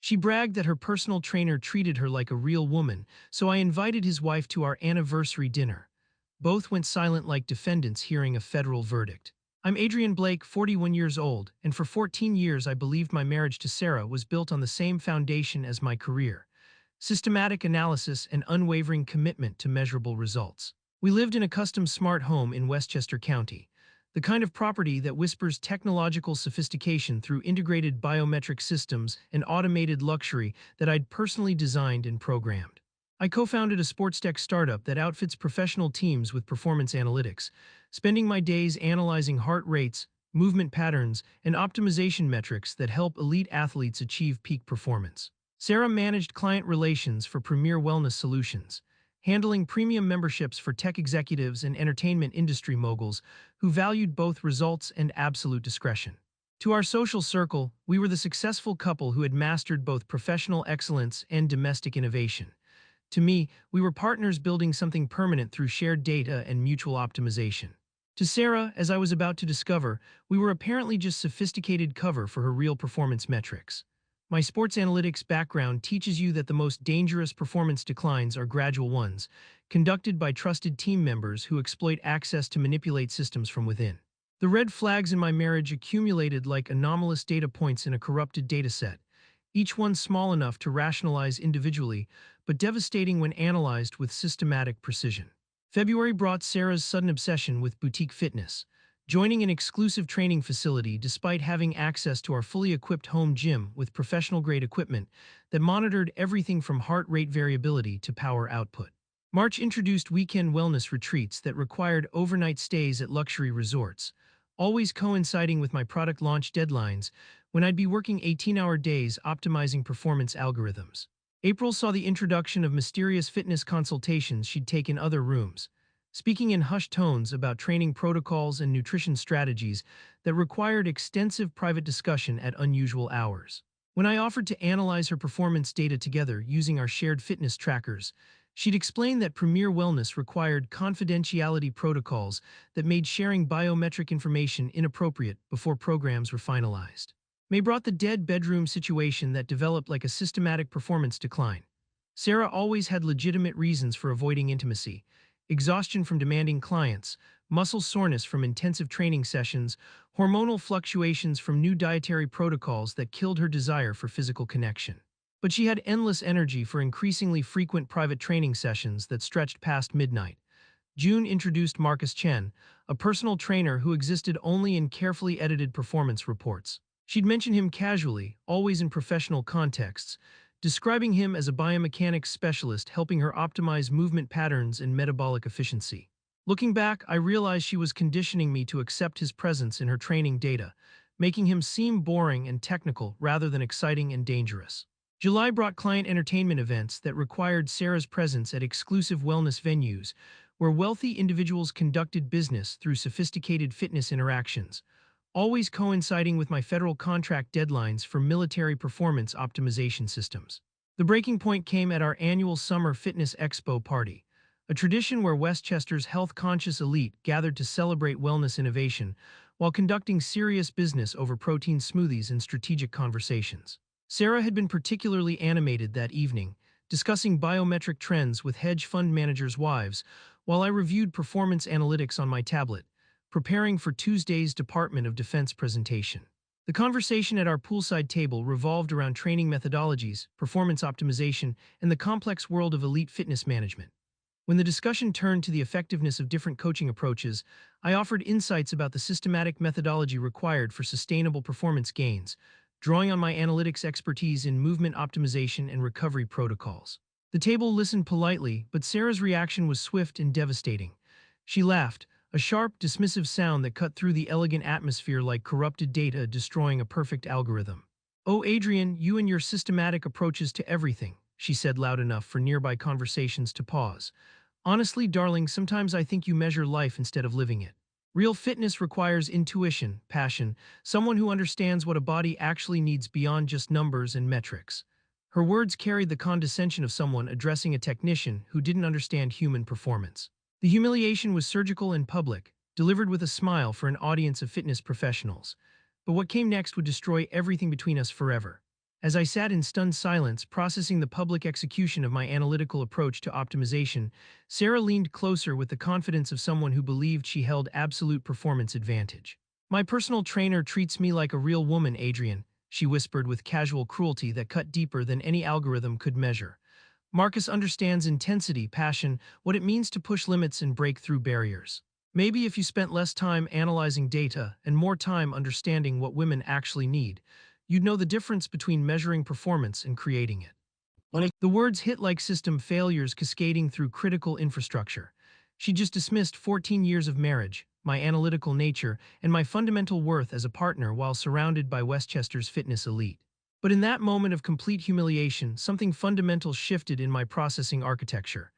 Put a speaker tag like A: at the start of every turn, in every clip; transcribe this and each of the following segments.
A: She bragged that her personal trainer treated her like a real woman, so I invited his wife to our anniversary dinner. Both went silent like defendants hearing a federal verdict. I'm Adrian Blake, 41 years old, and for 14 years I believed my marriage to Sarah was built on the same foundation as my career: systematic analysis and unwavering commitment to measurable results. We lived in a custom smart home in Westchester County, the kind of property that whispers technological sophistication through integrated biometric systems and automated luxury that I'd personally designed and programmed. I co-founded a sports tech startup that outfits professional teams with performance analytics, spending my days analyzing heart rates, movement patterns, and optimization metrics that help elite athletes achieve peak performance. Sarah managed client relations for Premier Wellness Solutions, handling premium memberships for tech executives and entertainment industry moguls who valued both results and absolute discretion. To our social circle, we were the successful couple who had mastered both professional excellence and domestic innovation. To me, we were partners building something permanent through shared data and mutual optimization. To Sarah, as I was about to discover, we were apparently just sophisticated cover for her real performance metrics. My sports analytics background teaches you that the most dangerous performance declines are gradual ones, conducted by trusted team members who exploit access to manipulate systems from within. The red flags in my marriage accumulated like anomalous data points in a corrupted dataset, each one small enough to rationalize individually, but devastating when analyzed with systematic precision. February brought Sarah's sudden obsession with boutique fitness, joining an exclusive training facility despite having access to our fully equipped home gym with professional-grade equipment that monitored everything from heart rate variability to power output. March introduced weekend wellness retreats that required overnight stays at luxury resorts, always coinciding with my product launch deadlines when I'd be working 18-hour days optimizing performance algorithms. April saw the introduction of mysterious fitness consultations she'd take in other rooms, speaking in hushed tones about training protocols and nutrition strategies that required extensive private discussion at unusual hours. When I offered to analyze her performance data together using our shared fitness trackers, she'd explain that Premier Wellness required confidentiality protocols that made sharing biometric information inappropriate before programs were finalized. May brought the dead bedroom situation that developed like a systematic performance decline. Sarah always had legitimate reasons for avoiding intimacy: exhaustion from demanding clients, muscle soreness from intensive training sessions, hormonal fluctuations from new dietary protocols that killed her desire for physical connection. But she had endless energy for increasingly frequent private training sessions that stretched past midnight. June introduced Marcus Chen, a personal trainer who existed only in carefully edited performance reports. She'd mention him casually, always in professional contexts, describing him as a biomechanics specialist helping her optimize movement patterns and metabolic efficiency. Looking back, I realized she was conditioning me to accept his presence in her training data, making him seem boring and technical rather than exciting and dangerous. July brought client entertainment events that required Sarah's presence at exclusive wellness venues, where wealthy individuals conducted business through sophisticated fitness interactions, always coinciding with my federal contract deadlines for military performance optimization systems. The breaking point came at our annual Summer Fitness Expo party, a tradition where Westchester's health-conscious elite gathered to celebrate wellness innovation while conducting serious business over protein smoothies and strategic conversations. Sarah had been particularly animated that evening, discussing biometric trends with hedge fund managers' wives, while I reviewed performance analytics on my tablet, preparing for Tuesday's Department of Defense presentation. The conversation at our poolside table revolved around training methodologies, performance optimization, and the complex world of elite fitness management. When the discussion turned to the effectiveness of different coaching approaches, I offered insights about the systematic methodology required for sustainable performance gains, drawing on my analytics expertise in movement optimization and recovery protocols. The table listened politely, but Sarah's reaction was swift and devastating. She laughed, a sharp, dismissive sound that cut through the elegant atmosphere like corrupted data destroying a perfect algorithm. "Oh, Adrian, you and your systematic approaches to everything," she said loud enough for nearby conversations to pause. "Honestly, darling, sometimes I think you measure life instead of living it. Real fitness requires intuition, passion, someone who understands what a body actually needs beyond just numbers and metrics." Her words carried the condescension of someone addressing a technician who didn't understand human performance. The humiliation was surgical and public, delivered with a smile for an audience of fitness professionals. But what came next would destroy everything between us forever. As I sat in stunned silence, processing the public execution of my analytical approach to optimization, Sarah leaned closer with the confidence of someone who believed she held absolute performance advantage. My personal trainer treats me like a real woman, Adrian, she whispered with casual cruelty that cut deeper than any algorithm could measure. Marcus understands intensity, passion, what it means to push limits and break through barriers. Maybe if you spent less time analyzing data and more time understanding what women actually need, you'd know the difference between measuring performance and creating it. The words hit like system failures cascading through critical infrastructure. She just dismissed 14 years of marriage, my analytical nature, and my fundamental worth as a partner while surrounded by Westchester's fitness elite. But in that moment of complete humiliation, something fundamental shifted in my processing architecture.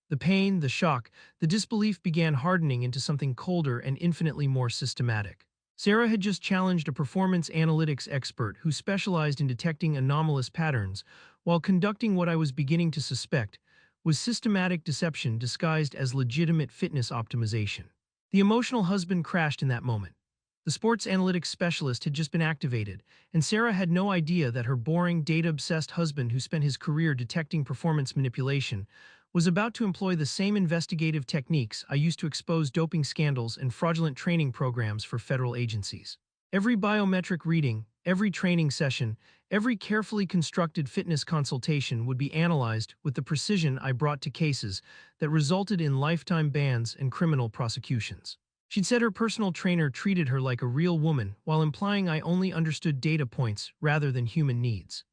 A: The pain, the shock, the disbelief began hardening into something colder and infinitely more systematic. Sarah had just challenged a performance analytics expert who specialized in detecting anomalous patterns, while conducting what I was beginning to suspect was systematic deception disguised as legitimate fitness optimization. The emotional husband crashed in that moment. The sports analytics specialist had just been activated, and Sarah had no idea that her boring, data-obsessed husband who spent his career detecting performance manipulation was about to employ the same investigative techniques I used to expose doping scandals and fraudulent training programs for federal agencies. Every biometric reading, every training session, every carefully constructed fitness consultation would be analyzed with the precision I brought to cases that resulted in lifetime bans and criminal prosecutions. She'd said her personal trainer treated her like a real woman while implying I only understood data points rather than human needs.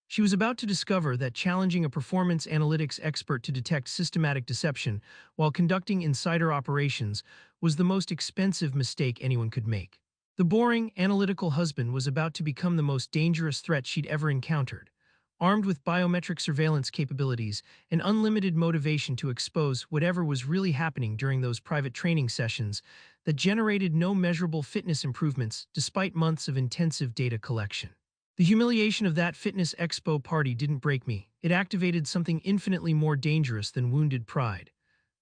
A: She was about to discover that challenging a performance analytics expert to detect systematic deception while conducting insider operations was the most expensive mistake anyone could make. The boring, analytical husband was about to become the most dangerous threat she'd ever encountered, armed with biometric surveillance capabilities and unlimited motivation to expose whatever was really happening during those private training sessions that generated no measurable fitness improvements despite months of intensive data collection. The humiliation of that fitness expo party didn't break me. It activated something infinitely more dangerous than wounded pride.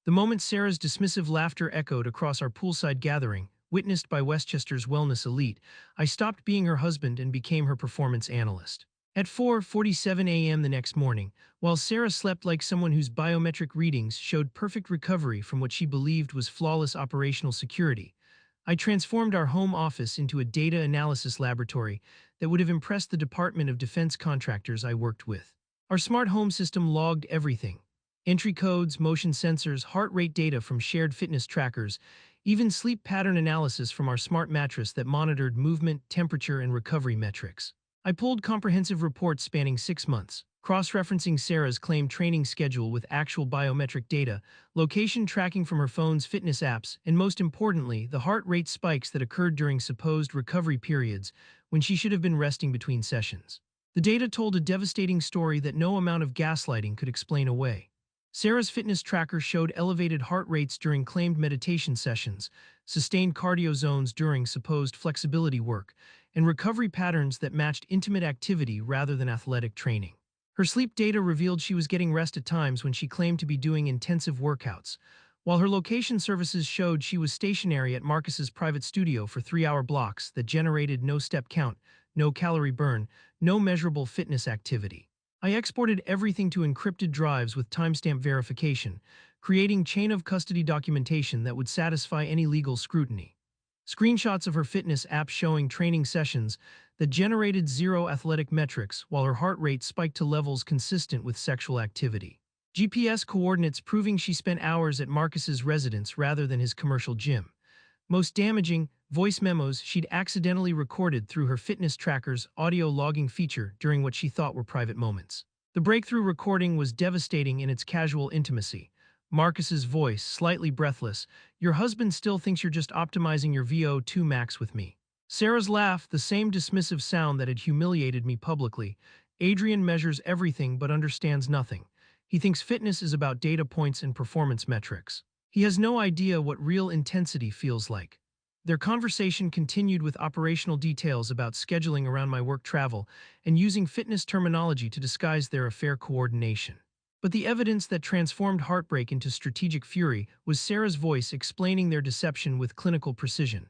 A: The moment Sarah's dismissive laughter echoed across our poolside gathering, witnessed by Westchester's wellness elite, I stopped being her husband and became her performance analyst. At 4:47 a.m. the next morning, while Sarah slept like someone whose biometric readings showed perfect recovery from what she believed was flawless operational security, I transformed our home office into a data analysis laboratory that would have impressed the Department of Defense contractors I worked with. Our smart home system logged everything: entry codes, motion sensors, heart rate data from shared fitness trackers, even sleep pattern analysis from our smart mattress that monitored movement, temperature, and recovery metrics. I pulled comprehensive reports spanning 6 months, cross-referencing Sarah's claimed training schedule with actual biometric data, location tracking from her phone's fitness apps, and most importantly, the heart rate spikes that occurred during supposed recovery periods when she should have been resting between sessions. The data told a devastating story that no amount of gaslighting could explain away. Sarah's fitness tracker showed elevated heart rates during claimed meditation sessions, sustained cardio zones during supposed flexibility work, and recovery patterns that matched intimate activity rather than athletic training. Her sleep data revealed she was getting rest at times when she claimed to be doing intensive workouts, while her location services showed she was stationary at Marcus's private studio for 3-hour blocks that generated no step count, no calorie burn, no measurable fitness activity. I exported everything to encrypted drives with timestamp verification, creating chain of custody documentation that would satisfy any legal scrutiny. Screenshots of her fitness app showing training sessions that generated zero athletic metrics while her heart rate spiked to levels consistent with sexual activity. GPS coordinates proving she spent hours at Marcus's residence rather than his commercial gym. Most damaging, voice memos she'd accidentally recorded through her fitness tracker's audio logging feature during what she thought were private moments. The breakthrough recording was devastating in its casual intimacy. Marcus's voice, slightly breathless: "Your husband still thinks you're just optimizing your VO2 max with me." Sarah's laugh, the same dismissive sound that had humiliated me publicly. "Adrian measures everything but understands nothing. He thinks fitness is about data points and performance metrics. He has no idea what real intensity feels like." Their conversation continued with operational details about scheduling around my work travel and using fitness terminology to disguise their affair coordination. But the evidence that transformed heartbreak into strategic fury was Sarah's voice explaining their deception with clinical precision.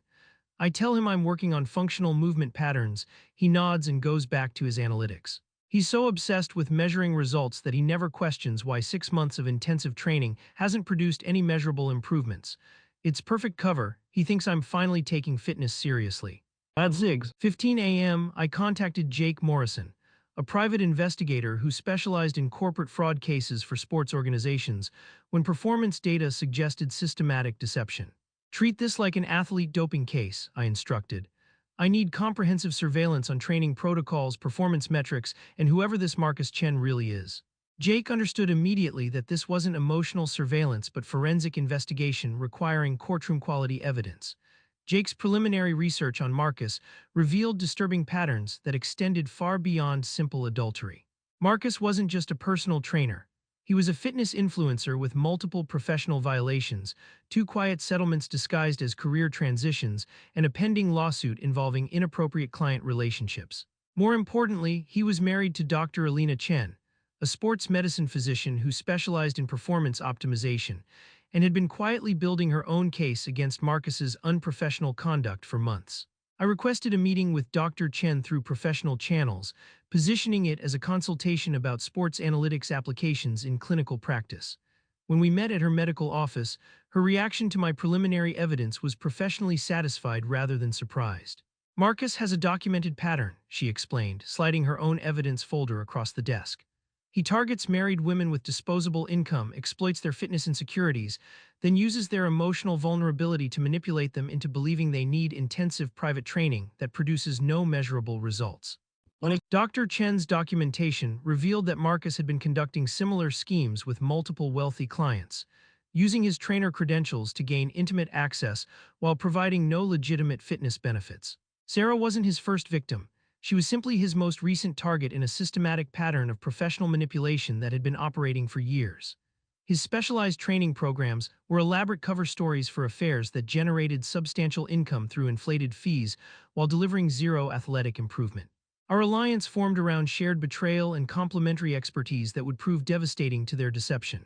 A: I tell him I'm working on functional movement patterns. He nods and goes back to his analytics. He's so obsessed with measuring results that he never questions why 6 months of intensive training hasn't produced any measurable improvements. It's perfect cover. He thinks I'm finally taking fitness seriously. At Ziggs, 15 a.m., I contacted Jake Morrison, a private investigator who specialized in corporate fraud cases for sports organizations when performance data suggested systematic deception. Treat this like an athlete doping case, I instructed. I need comprehensive surveillance on training protocols, performance metrics, and whoever this Marcus Chen really is. Jake understood immediately that this wasn't emotional surveillance but forensic investigation requiring courtroom-quality evidence. Jake's preliminary research on Marcus revealed disturbing patterns that extended far beyond simple adultery. Marcus wasn't just a personal trainer. He was a fitness influencer with multiple professional violations, 2 quiet settlements disguised as career transitions, and a pending lawsuit involving inappropriate client relationships. More importantly, he was married to Dr. Alina Chen, a sports medicine physician who specialized in performance optimization, and had been quietly building her own case against Marcus's unprofessional conduct for months. I requested a meeting with Dr. Chen through professional channels, positioning it as a consultation about sports analytics applications in clinical practice. When we met at her medical office, her reaction to my preliminary evidence was professionally satisfied rather than surprised. Marcus has a documented pattern, she explained, sliding her own evidence folder across the desk. He targets married women with disposable income, exploits their fitness insecurities, then uses their emotional vulnerability to manipulate them into believing they need intensive private training that produces no measurable results. Dr. Chen's documentation revealed that Marcus had been conducting similar schemes with multiple wealthy clients, using his trainer credentials to gain intimate access while providing no legitimate fitness benefits. Sarah wasn't his first victim. She was simply his most recent target in a systematic pattern of professional manipulation that had been operating for years. His specialized training programs were elaborate cover stories for affairs that generated substantial income through inflated fees while delivering zero athletic improvement. Our alliance formed around shared betrayal and complementary expertise that would prove devastating to their deception.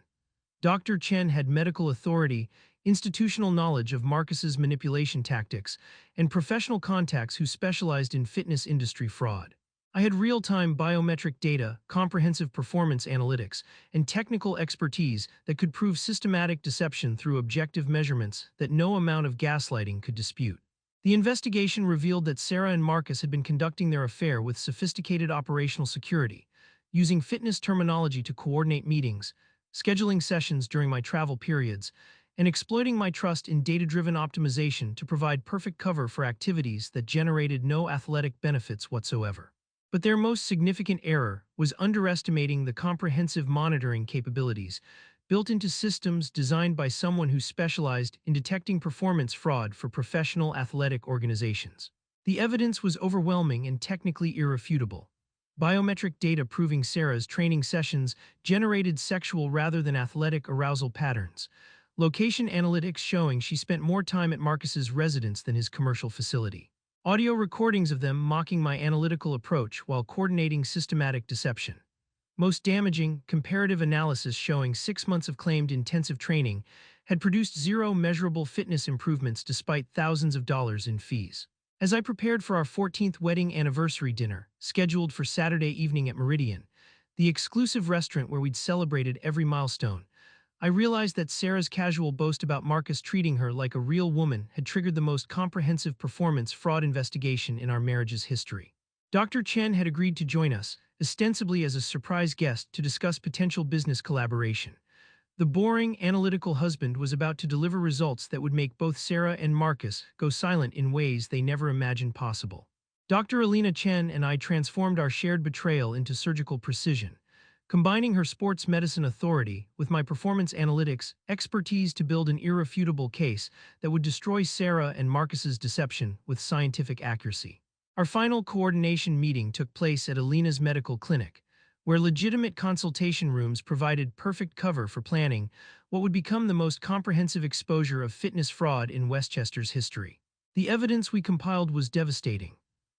A: Dr. Chen had medical authority, institutional knowledge of Marcus's manipulation tactics, and professional contacts who specialized in fitness industry fraud. I had real-time biometric data, comprehensive performance analytics, and technical expertise that could prove systematic deception through objective measurements that no amount of gaslighting could dispute. The investigation revealed that Sarah and Marcus had been conducting their affair with sophisticated operational security, using fitness terminology to coordinate meetings, scheduling sessions during my travel periods, and exploiting my trust in data-driven optimization to provide perfect cover for activities that generated no athletic benefits whatsoever. But their most significant error was underestimating the comprehensive monitoring capabilities built into systems designed by someone who specialized in detecting performance fraud for professional athletic organizations. The evidence was overwhelming and technically irrefutable. Biometric data proving Sarah's training sessions generated sexual rather than athletic arousal patterns. Location analytics showing she spent more time at Marcus's residence than his commercial facility. Audio recordings of them mocking my analytical approach while coordinating systematic deception. Most damaging, comparative analysis showing 6 months of claimed intensive training had produced zero measurable fitness improvements despite thousands of dollars in fees. As I prepared for our 14th wedding anniversary dinner, scheduled for Saturday evening at Meridian, the exclusive restaurant where we'd celebrated every milestone, I realized that Sarah's casual boast about Marcus treating her like a real woman had triggered the most comprehensive performance fraud investigation in our marriage's history. Dr. Chen had agreed to join us, ostensibly as a surprise guest to discuss potential business collaboration. The boring, analytical husband was about to deliver results that would make both Sarah and Marcus go silent in ways they never imagined possible. Dr. Alina Chen and I transformed our shared betrayal into surgical precision, combining her sports medicine authority with my performance analytics expertise to build an irrefutable case that would destroy Sarah and Marcus's deception with scientific accuracy. Our final coordination meeting took place at Alina's medical clinic, where legitimate consultation rooms provided perfect cover for planning what would become the most comprehensive exposure of fitness fraud in Westchester's history. The evidence we compiled was devastating.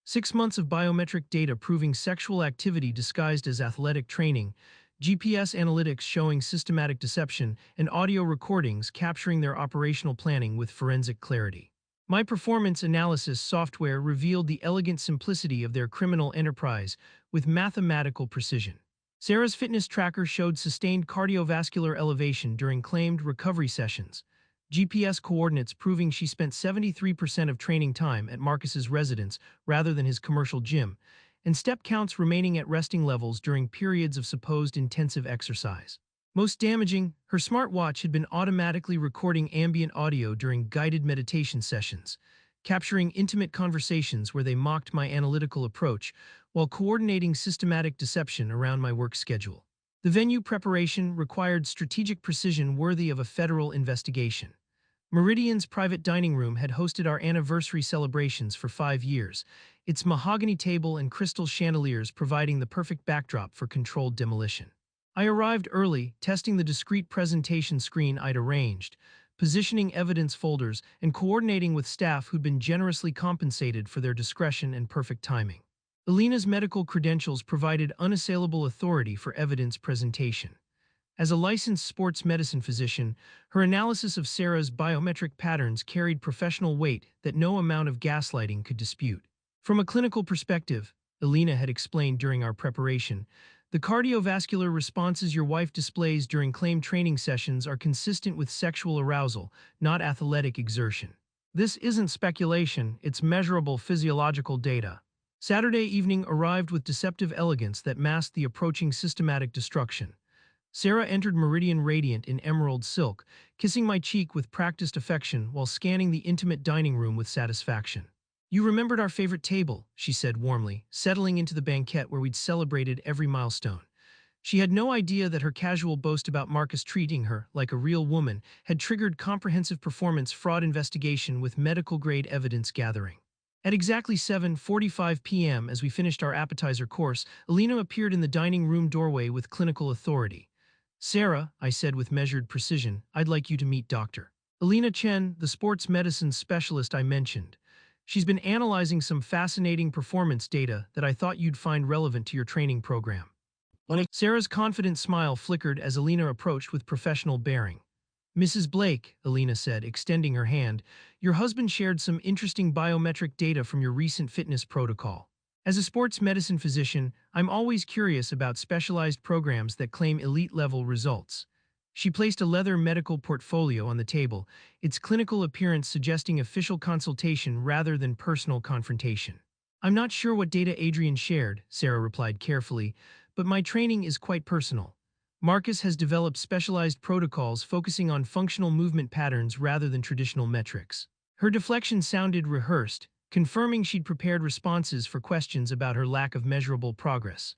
A: 6 months of biometric data proving sexual activity disguised as athletic training, GPS analytics showing systematic deception, and audio recordings capturing their operational planning with forensic clarity. My performance analysis software revealed the elegant simplicity of their criminal enterprise with mathematical precision. Sarah's fitness tracker showed sustained cardiovascular elevation during claimed recovery sessions, GPS coordinates proving she spent 73% of training time at Marcus's residence rather than his commercial gym, and step counts remaining at resting levels during periods of supposed intensive exercise. Most damaging, her smartwatch had been automatically recording ambient audio during guided meditation sessions, capturing intimate conversations where they mocked my analytical approach while coordinating systematic deception around my work schedule. The venue preparation required strategic precision worthy of a federal investigation. Meridian's private dining room had hosted our anniversary celebrations for 5 years, its mahogany table and crystal chandeliers providing the perfect backdrop for controlled demolition. I arrived early, testing the discrete presentation screen I'd arranged, positioning evidence folders, and coordinating with staff who'd been generously compensated for their discretion and perfect timing. Alina's medical credentials provided unassailable authority for evidence presentation. As a licensed sports medicine physician, her analysis of Sarah's biometric patterns carried professional weight that no amount of gaslighting could dispute. From a clinical perspective, Alina had explained during our preparation, the cardiovascular responses your wife displays during claim training sessions are consistent with sexual arousal, not athletic exertion. This isn't speculation, it's measurable physiological data. Saturday evening arrived with deceptive elegance that masked the approaching systematic destruction. Sarah entered Meridian radiant in emerald silk, kissing my cheek with practiced affection while scanning the intimate dining room with satisfaction. You remembered our favorite table, she said warmly, settling into the banquette where we'd celebrated every milestone. She had no idea that her casual boast about Marcus treating her like a real woman had triggered comprehensive performance fraud investigation with medical-grade evidence gathering. At exactly 7:45 p.m., as we finished our appetizer course, Alina appeared in the dining room doorway with clinical authority. Sarah, I said with measured precision, I'd like you to meet Dr. Alina Chen, the sports medicine specialist I mentioned. She's been analyzing some fascinating performance data that I thought you'd find relevant to your training program. Sarah's confident smile flickered as Alina approached with professional bearing. Mrs. Blake, Alina said, extending her hand, your husband shared some interesting biometric data from your recent fitness protocol. As a sports medicine physician, I'm always curious about specialized programs that claim elite-level results. She placed a leather medical portfolio on the table, its clinical appearance suggesting official consultation rather than personal confrontation. I'm not sure what data Adrian shared, Sarah replied carefully, but my training is quite personal. Marcus has developed specialized protocols focusing on functional movement patterns rather than traditional metrics. Her deflection sounded rehearsed, confirming she'd prepared responses for questions about her lack of measurable progress.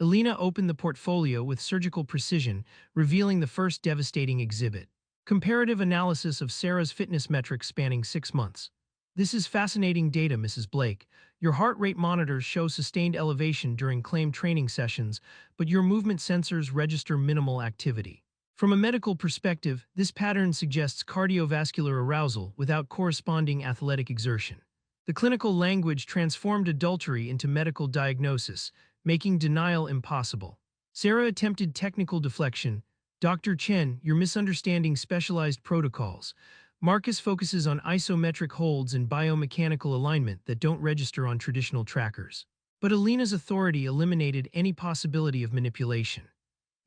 A: Alina opened the portfolio with surgical precision, revealing the first devastating exhibit. Comparative analysis of Sarah's fitness metrics spanning 6 months. This is fascinating data, Mrs. Blake. Your heart rate monitors show sustained elevation during claimed training sessions, but your movement sensors register minimal activity. From a medical perspective, this pattern suggests cardiovascular arousal without corresponding athletic exertion. The clinical language transformed adultery into medical diagnosis, making denial impossible. Sarah attempted technical deflection. Dr. Chen, you're misunderstanding specialized protocols. Marcus focuses on isometric holds and biomechanical alignment that don't register on traditional trackers. But Alina's authority eliminated any possibility of manipulation.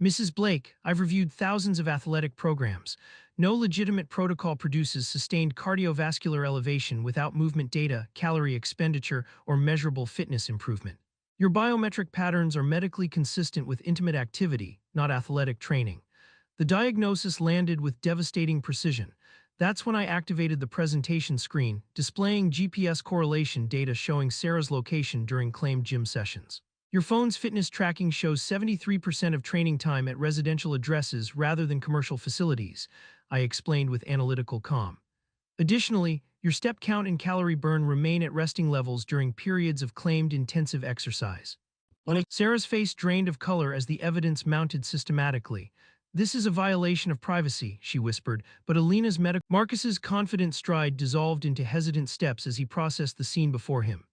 A: Mrs. Blake, I've reviewed thousands of athletic programs. No legitimate protocol produces sustained cardiovascular elevation without movement data, calorie expenditure, or measurable fitness improvement. Your biometric patterns are medically consistent with intimate activity, not athletic training. The diagnosis landed with devastating precision. That's when I activated the presentation screen, displaying GPS correlation data showing Sarah's location during claimed gym sessions. Your phone's fitness tracking shows 73% of training time at residential addresses rather than commercial facilities, I explained with analytical calm. Additionally, your step count and calorie burn remain at resting levels during periods of claimed intensive exercise. Sarah's face drained of color as the evidence mounted systematically. This is a violation of privacy, she whispered, but Alina's medical... Marcus's confident stride dissolved into hesitant steps as he processed the scene before him.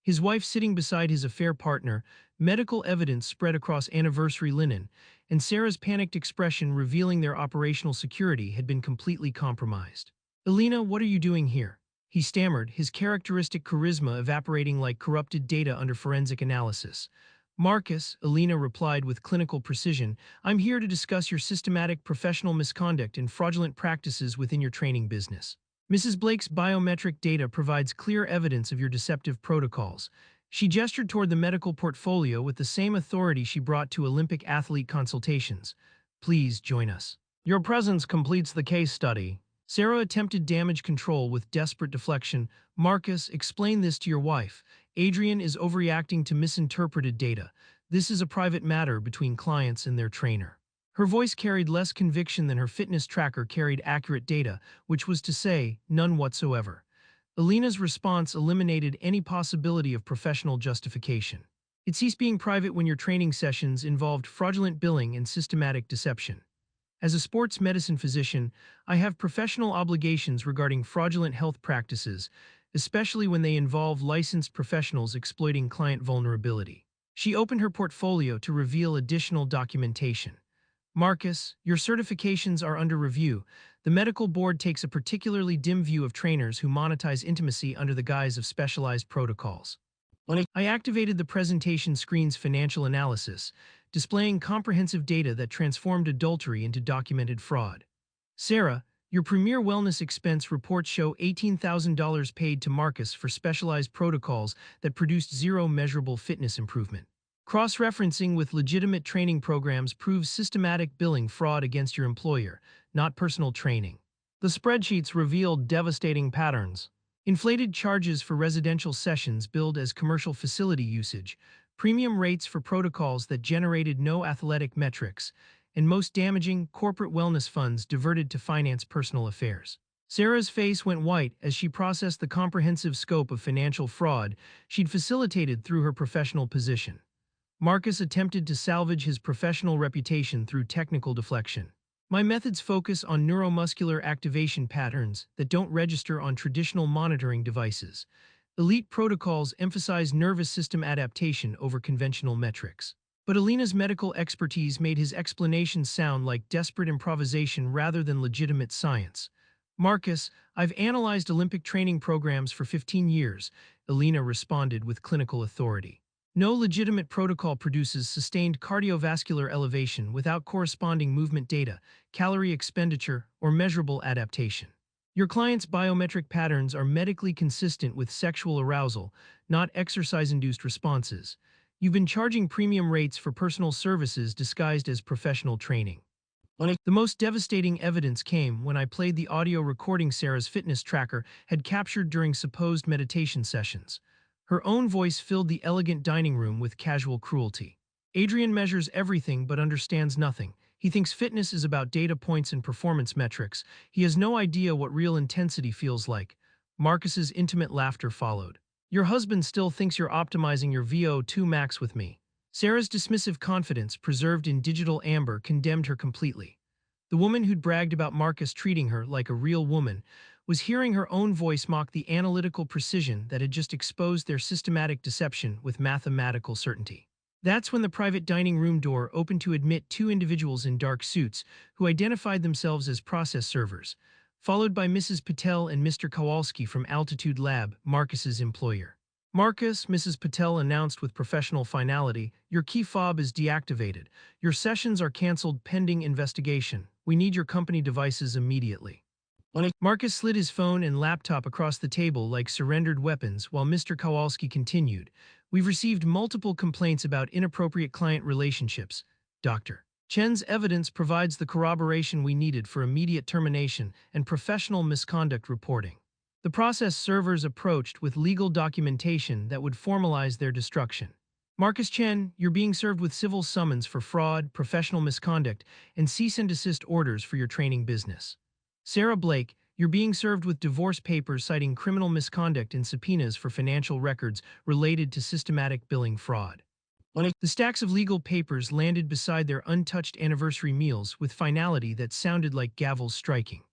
A: His wife sitting beside his affair partner, medical evidence spread across anniversary linen, and Sarah's panicked expression revealing their operational security had been completely compromised. Alina, what are you doing here? he stammered, his characteristic charisma evaporating like corrupted data under forensic analysis. Marcus, Alina replied with clinical precision, I'm here to discuss your systematic professional misconduct and fraudulent practices within your training business. Mrs. Blake's biometric data provides clear evidence of your deceptive protocols. She gestured toward the medical portfolio with the same authority she brought to Olympic athlete consultations. Please join us. Your presence completes the case study. Sarah attempted damage control with desperate deflection. Marcus, explain this to your wife. Adrian is overreacting to misinterpreted data. This is a private matter between clients and their trainer. Her voice carried less conviction than her fitness tracker carried accurate data, which was to say, none whatsoever. Alina's response eliminated any possibility of professional justification. It ceased being private when your training sessions involved fraudulent billing and systematic deception. As a sports medicine physician, I have professional obligations regarding fraudulent health practices, especially when they involve licensed professionals exploiting client vulnerability. She opened her portfolio to reveal additional documentation. Marcus, your certifications are under review. The medical board takes a particularly dim view of trainers who monetize intimacy under the guise of specialized protocols. I activated the presentation screen's financial analysis, displaying comprehensive data that transformed adultery into documented fraud. Sarah, your premier wellness expense reports show $18,000 paid to Marcus for specialized protocols that produced zero measurable fitness improvement. Cross-referencing with legitimate training programs proves systematic billing fraud against your employer, not personal training. The spreadsheets revealed devastating patterns. Inflated charges for residential sessions billed as commercial facility usage, premium rates for protocols that generated no athletic metrics, and most damaging, corporate wellness funds diverted to finance personal affairs. Sarah's face went white as she processed the comprehensive scope of financial fraud she'd facilitated through her professional position. Marcus attempted to salvage his professional reputation through technical deflection. My methods focus on neuromuscular activation patterns that don't register on traditional monitoring devices. Elite protocols emphasize nervous system adaptation over conventional metrics. But Alina's medical expertise made his explanations sound like desperate improvisation rather than legitimate science. Marcus, I've analyzed Olympic training programs for 15 years, Alina responded with clinical authority. No legitimate protocol produces sustained cardiovascular elevation without corresponding movement data, calorie expenditure, or measurable adaptation. Your client's biometric patterns are medically consistent with sexual arousal, not exercise-induced responses. You've been charging premium rates for personal services disguised as professional training. The most devastating evidence came when I played the audio recording Sarah's fitness tracker had captured during supposed meditation sessions. Her own voice filled the elegant dining room with casual cruelty. Adrian measures everything but understands nothing. He thinks fitness is about data points and performance metrics. He has no idea what real intensity feels like. Marcus's intimate laughter followed. Your husband still thinks you're optimizing your VO2 max with me. Sarah's dismissive confidence, preserved in digital amber, condemned her completely. The woman who'd bragged about Marcus treating her like a real woman was hearing her own voice mock the analytical precision that had just exposed their systematic deception with mathematical certainty. That's when the private dining room door opened to admit two individuals in dark suits who identified themselves as process servers, followed by Mrs. Patel and Mr. Kowalski from Altitude Lab, Marcus's employer. Marcus, Mrs. Patel announced with professional finality, your key fob is deactivated. Your sessions are canceled pending investigation. We need your company devices immediately. Marcus slid his phone and laptop across the table like surrendered weapons while Mr. Kowalski continued. We've received multiple complaints about inappropriate client relationships. Dr. Chen's evidence provides the corroboration we needed for immediate termination and professional misconduct reporting. The process servers approached with legal documentation that would formalize their destruction. Marcus Chen, you're being served with civil summons for fraud, professional misconduct, and cease and desist orders for your training business. Sarah Blake, you're being served with divorce papers citing criminal misconduct and subpoenas for financial records related to systematic billing fraud. The stacks of legal papers landed beside their untouched anniversary meals with finality that sounded like gavels striking.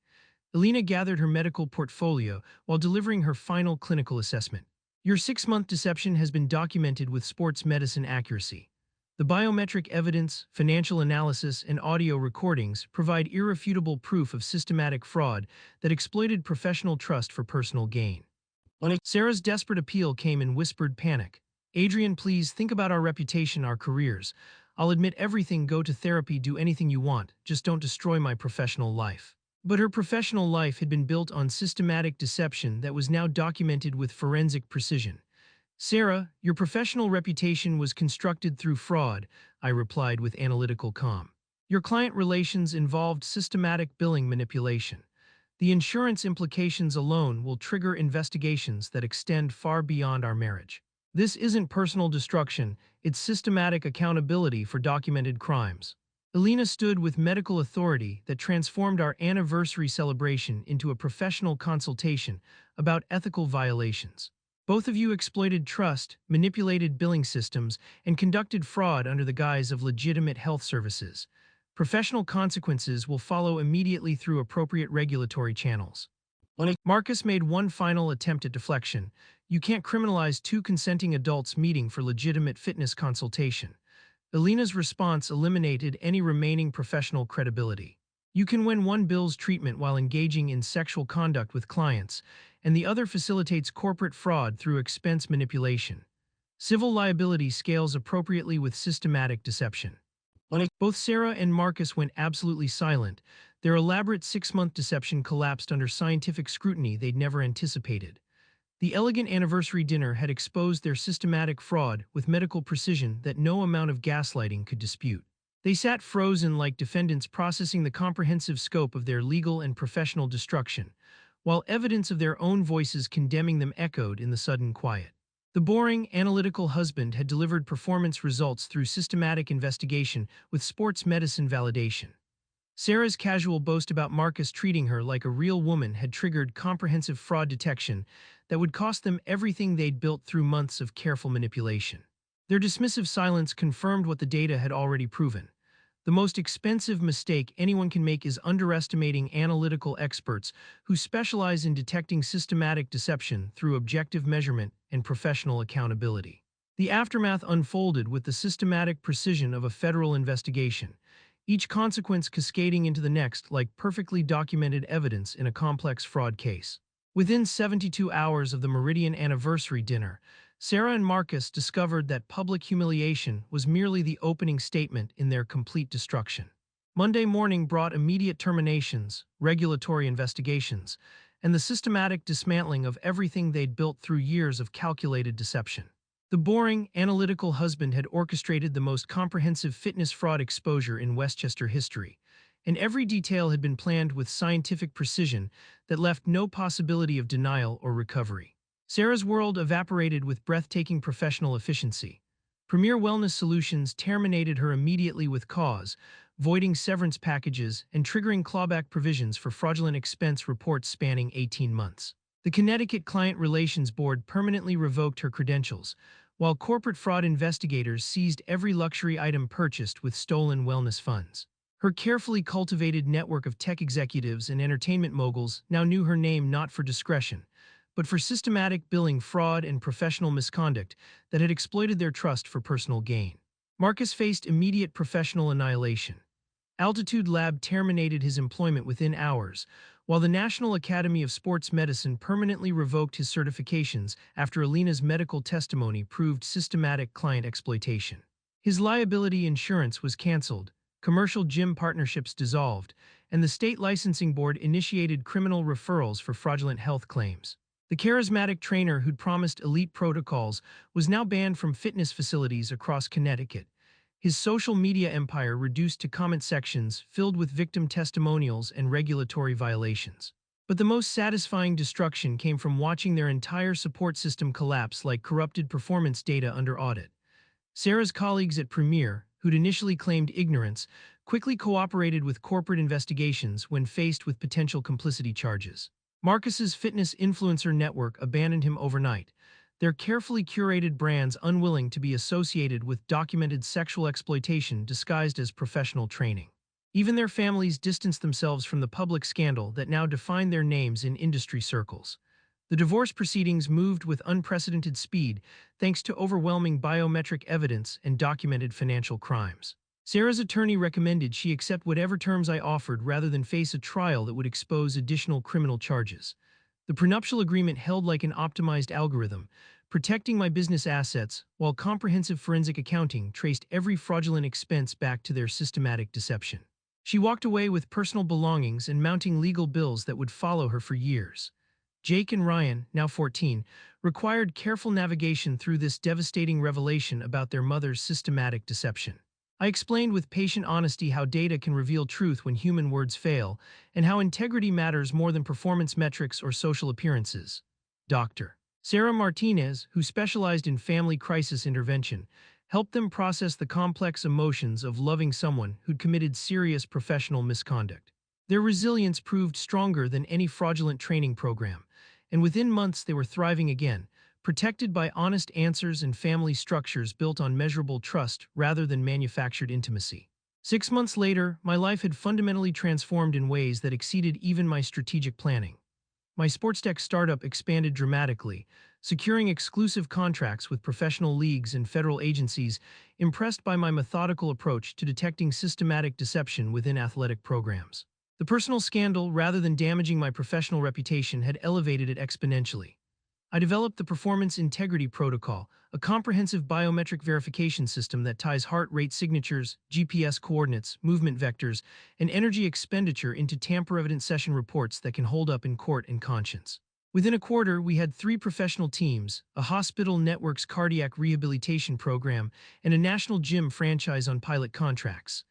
A: Alina gathered her medical portfolio while delivering her final clinical assessment. Your 6-month deception has been documented with sports medicine accuracy. The biometric evidence, financial analysis, and audio recordings provide irrefutable proof of systematic fraud that exploited professional trust for personal gain. Sarah's desperate appeal came in whispered panic. Adrian, please think about our reputation, our careers. I'll admit everything, go to therapy, do anything you want, just don't destroy my professional life. But her professional life had been built on systematic deception that was now documented with forensic precision. Sarah, your professional reputation was constructed through fraud, I replied with analytical calm. Your client relations involved systematic billing manipulation. The insurance implications alone will trigger investigations that extend far beyond our marriage. This isn't personal destruction, it's systematic accountability for documented crimes. Elena stood with medical authority that transformed our anniversary celebration into a professional consultation about ethical violations. Both of you exploited trust, manipulated billing systems, and conducted fraud under the guise of legitimate health services. Professional consequences will follow immediately through appropriate regulatory channels. Marcus made one final attempt at deflection. You can't criminalize two consenting adults meeting for legitimate fitness consultation. Elena's response eliminated any remaining professional credibility. You can win one bills treatment while engaging in sexual conduct with clients, and the other facilitates corporate fraud through expense manipulation. Civil liability scales appropriately with systematic deception. Both Sarah and Marcus went absolutely silent. Their elaborate 6-month deception collapsed under scientific scrutiny they'd never anticipated. The elegant anniversary dinner had exposed their systematic fraud with medical precision that no amount of gaslighting could dispute. They sat frozen like defendants processing the comprehensive scope of their legal and professional destruction, while evidence of their own voices condemning them echoed in the sudden quiet. The boring, analytical husband had delivered performance results through systematic investigation with sports medicine validation. Sarah's casual boast about Marcus treating her like a real woman had triggered comprehensive fraud detection that would cost them everything they'd built through months of careful manipulation. Their dismissive silence confirmed what the data had already proven. The most expensive mistake anyone can make is underestimating analytical experts who specialize in detecting systematic deception through objective measurement and professional accountability. The aftermath unfolded with the systematic precision of a federal investigation, each consequence cascading into the next like perfectly documented evidence in a complex fraud case. Within 72 hours of the Meridian anniversary dinner, Sarah and Marcus discovered that public humiliation was merely the opening statement in their complete destruction. Monday morning brought immediate terminations, regulatory investigations, and the systematic dismantling of everything they'd built through years of calculated deception. The boring, analytical husband had orchestrated the most comprehensive fitness fraud exposure in Westchester history, and every detail had been planned with scientific precision that left no possibility of denial or recovery. Sarah's world evaporated with breathtaking professional efficiency. Premier Wellness Solutions terminated her immediately with cause, voiding severance packages and triggering clawback provisions for fraudulent expense reports spanning 18 months. The Connecticut Client Relations Board permanently revoked her credentials, while corporate fraud investigators seized every luxury item purchased with stolen wellness funds. Her carefully cultivated network of tech executives and entertainment moguls now knew her name not for discretion, but for systematic billing fraud and professional misconduct that had exploited their trust for personal gain. Marcus faced immediate professional annihilation. Altitude Lab terminated his employment within hours, while the National Academy of Sports Medicine permanently revoked his certifications after Elena's medical testimony proved systematic client exploitation. His liability insurance was canceled, commercial gym partnerships dissolved, and the state licensing board initiated criminal referrals for fraudulent health claims. The charismatic trainer who'd promised elite protocols was now banned from fitness facilities across Connecticut. His social media empire reduced to comment sections filled with victim testimonials and regulatory violations. But the most satisfying destruction came from watching their entire support system collapse like corrupted performance data under audit. Sarah's colleagues at Premier, who'd initially claimed ignorance, quickly cooperated with corporate investigations when faced with potential complicity charges. Marcus's fitness influencer network abandoned him overnight, their carefully curated brands unwilling to be associated with documented sexual exploitation disguised as professional training. Even their families distanced themselves from the public scandal that now defined their names in industry circles. The divorce proceedings moved with unprecedented speed thanks to overwhelming biometric evidence and documented financial crimes. Sarah's attorney recommended she accept whatever terms I offered rather than face a trial that would expose additional criminal charges. The prenuptial agreement held like an optimized algorithm, protecting my business assets, while comprehensive forensic accounting traced every fraudulent expense back to their systematic deception. She walked away with personal belongings and mounting legal bills that would follow her for years. Jake and Ryan, now 14, required careful navigation through this devastating revelation about their mother's systematic deception. I explained with patient honesty how data can reveal truth when human words fail, and how integrity matters more than performance metrics or social appearances. Dr. Sarah Martinez, who specialized in family crisis intervention, helped them process the complex emotions of loving someone who'd committed serious professional misconduct. Their resilience proved stronger than any fraudulent training program, and within months they were thriving again, protected by honest answers and family structures built on measurable trust rather than manufactured intimacy. 6 months later, my life had fundamentally transformed in ways that exceeded even my strategic planning. My sports tech startup expanded dramatically, securing exclusive contracts with professional leagues and federal agencies, impressed by my methodical approach to detecting systematic deception within athletic programs. The personal scandal, rather than damaging my professional reputation, had elevated it exponentially. I developed the Performance Integrity Protocol, a comprehensive biometric verification system that ties heart rate signatures, GPS coordinates, movement vectors, and energy expenditure into tamper-evident session reports that can hold up in court and conscience. Within a quarter, we had 3 professional teams, a hospital network's cardiac rehabilitation program, and a national gym franchise on pilot contracts.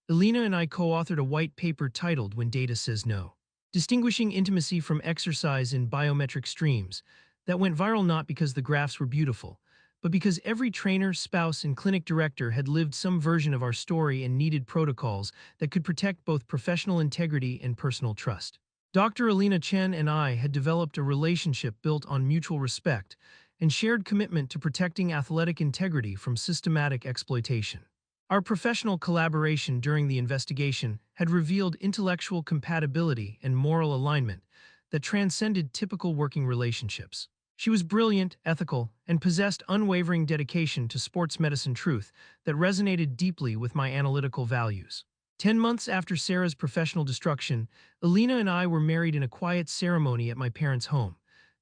A: Elena and I co-authored a white paper titled When Data Says No, distinguishing intimacy from exercise in biometric streams, that went viral not because the graphs were beautiful, but because every trainer, spouse, and clinic director had lived some version of our story and needed protocols that could protect both professional integrity and personal trust. Dr. Alina Chen and I had developed a relationship built on mutual respect and shared commitment to protecting athletic integrity from systematic exploitation. Our professional collaboration during the investigation had revealed intellectual compatibility and moral alignment that transcended typical working relationships. She was brilliant, ethical, and possessed unwavering dedication to sports medicine truth that resonated deeply with my analytical values. 10 months after Sarah's professional destruction, Alina and I were married in a quiet ceremony at my parents' home,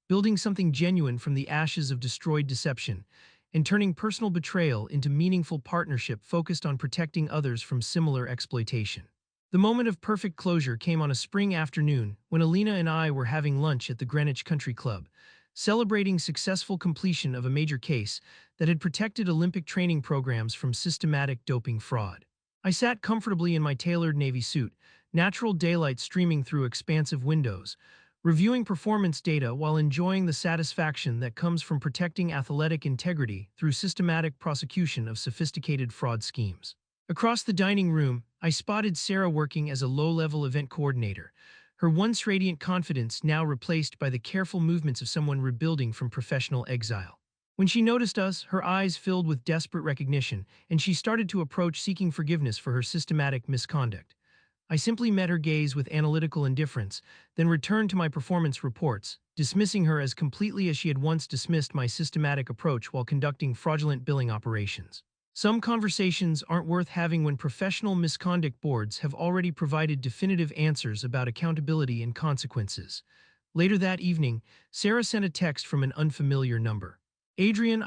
A: building something genuine from the ashes of destroyed deception and turning personal betrayal into meaningful partnership focused on protecting others from similar exploitation. The moment of perfect closure came on a spring afternoon when Alina and I were having lunch at the Greenwich Country Club, celebrating successful completion of a major case that had protected Olympic training programs from systematic doping fraud. I sat comfortably in my tailored navy suit, natural daylight streaming through expansive windows, reviewing performance data while enjoying the satisfaction that comes from protecting athletic integrity through systematic prosecution of sophisticated fraud schemes. Across the dining room, I spotted Sarah working as a low-level event coordinator, her once radiant confidence now replaced by the careful movements of someone rebuilding from professional exile. When she noticed us, her eyes filled with desperate recognition, and she started to approach seeking forgiveness for her systematic misconduct. I simply met her gaze with analytical indifference, then returned to my performance reports, dismissing her as completely as she had once dismissed my systematic approach while conducting fraudulent billing operations. Some conversations aren't worth having when professional misconduct boards have already provided definitive answers about accountability and consequences. Later that evening, Sarah sent a text from an unfamiliar number. Adrian,